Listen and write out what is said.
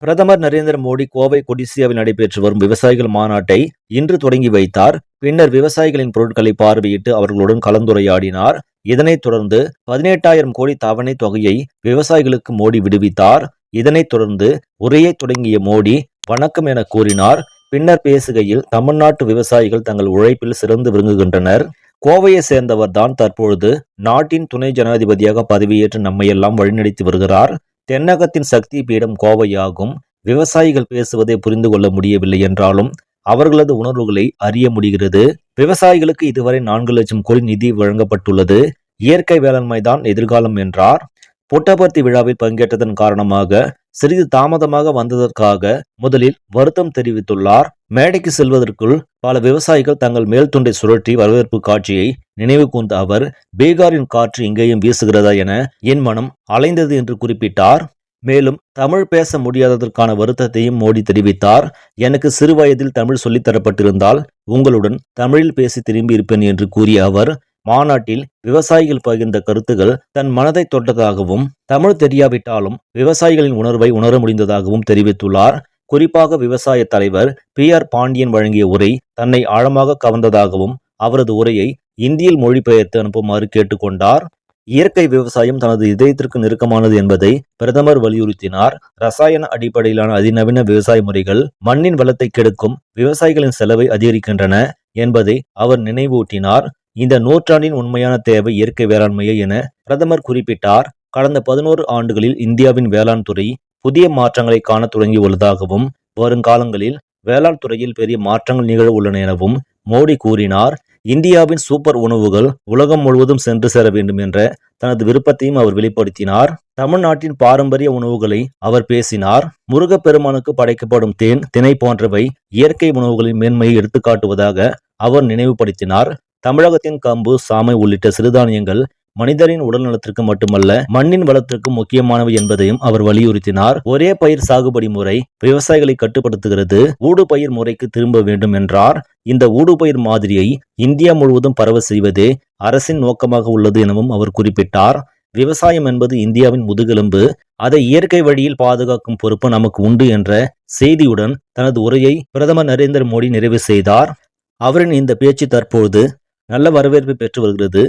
பிரதமர் நரேந்திர மோடி கோவை கொடிசியாவில் நடைபெற்று வரும் விவசாயிகள் மாநாட்டை இன்று தொடங்கி வைத்தார். பின்னர் விவசாயிகளின் பொருட்களை பார்வையிட்டு அவர்களுடன் கலந்துரையாடினார். இதனைத் தொடர்ந்து 18,000 கோடி தவணை தொகையை விவசாயிகளுக்கு மோடி விடுவித்தார். இதனைத் தொடர்ந்து உரையை தொடங்கிய மோடி வணக்கம் என கூறினார். பின்னர் பேசுகையில் தமிழ்நாட்டு விவசாயிகள் தங்கள் உழைப்பில் சிறந்து விளங்குகின்றனர். கோவையை சேர்ந்தவர் தான் தற்பொழுது நாட்டின் துணை ஜனாதிபதியாக பதவியேற்று நம்மையெல்லாம் வழிநடத்தி வருகிறார். தென்னகத்தின் சக்தி பீடம் கோவையாகும். விவசாயிகள் பேசுவதை புரிந்து கொள்ள முடியவில்லை என்றாலும் அவர்களது உணர்வுகளை அறிய முடிகிறது. விவசாயிகளுக்கு இதுவரை 4 லட்சம் கோடி நிதி வழங்கப்பட்டுள்ளது. இயற்கை வேளாண்மை தான் எதிர்காலம் என்றார். புட்டபர்த்தி விழாவில் பங்கேற்றதன் காரணமாக சிறிது தாமதமாக வந்ததற்காக முதலில் வருத்தம் தெரிவித்துள்ளார். மேடைக்கு செல்வதற்குள் பல விவசாயிகள் தங்கள் மேல் துண்டை சுழற்றி வரவேற்பு காட்சியை நினைவு கூர்ந்த அவர், பீகாரின் காற்று இங்கேயும் வீசுகிறதா என என் மனம் அலைந்தது என்று குறிப்பிட்டார். மேலும் தமிழ் பேச முடியாததற்கான வருத்தத்தையும் மோடி தெரிவித்தார். எனக்கு சிறு வயதில் தமிழ் சொல்லித்தரப்பட்டிருந்தால் உங்களுடன் தமிழில் பேசி திரும்பி இருப்பேன் என்று கூறிய அவர், மாநாட்டில் விவசாயிகள் பகிர்ந்த கருத்துகள் தன் மனதை தொட்டதாகவும் தமிழ் தெரியாவிட்டாலும் விவசாயிகளின் உணர்வை உணர முடிந்ததாகவும் தெரிவித்துள்ளார். குறிப்பாக விவசாய தலைவர் PR பாண்டியன் வழங்கிய உரை தன்னை ஆழமாக கவர்ந்ததாகவும் அவரது உரையை இந்தியில் மொழிபெயர்த்து அனுப்புமாறு கேட்டுக்கொண்டார். இயற்கை விவசாயம் தனது இதயத்திற்கு நெருக்கமானது என்பதை பிரதமர் வலியுறுத்தினார். ரசாயன அடிப்படையிலான அதிநவீன விவசாய முறைகள் மண்ணின் வளத்தை கெடுக்கும், விவசாயிகளின் செலவை அதிகரிக்கின்றன என்பதை அவர் நினைவூட்டினார். இந்த நூற்றாண்டின் உண்மையான தேவை இயற்கை வேளாண்மையே என பிரதமர் குறிப்பிட்டார். கடந்த 11 ஆண்டுகளில் இந்தியாவின் வேளாண் துறை புதிய மாற்றங்களை காண தொடங்கியுள்ளதாகவும் வருங்காலங்களில் வேளாண் துறையில் பெரிய மாற்றங்கள் நிகழ உள்ளன எனவும் மோடி கூறினார். இந்தியாவின் சூப்பர் உணவுகள் உலகம் முழுவதும் சென்று சேர வேண்டும் என்ற தனது விருப்பத்தையும் அவர் வெளிப்படுத்தினார். தமிழ்நாட்டின் பாரம்பரிய உணவுகளை அவர் பேசினார். முருகப்பெருமானுக்கு படைக்கப்படும் தேன், திணை போன்றவை இயற்கை உணவுகளின் மேன்மையை எடுத்துக்காட்டுவதாக அவர் நினைவுபடுத்தினார். தமிழகத்தின் கம்பு, சாமை உள்ளிட்ட சிறுதானியங்கள் மனிதரின் உடல் நலத்திற்கு மட்டுமல்ல மண்ணின் வளத்திற்கு முக்கியமானவை என்பதையும் அவர் வலியுறுத்தினார். ஒரே பயிர் சாகுபடி முறை விவசாயிகளை கட்டுப்படுத்துகிறது. ஊடுபயிர் முறைக்கு திரும்ப வேண்டும் என்றார். இந்த ஊடுபயிர் மாதிரியை இந்தியா முழுவதும் பரவ செய்வதே அரசின் நோக்கமாக உள்ளது எனவும் அவர் குறிப்பிட்டார். விவசாயம் என்பது இந்தியாவின் முதுகெலும்பு. அதை இயற்கை வழியில் பாதுகாக்கும் பொறுப்பு நமக்கு உண்டு என்ற செய்தியுடன் தனது உரையை பிரதமர் நரேந்திர மோடி நிறைவு செய்தார். அவரின் இந்த பேச்சு தற்போது நல்ல வரவேற்பை பெற்று வருகிறது.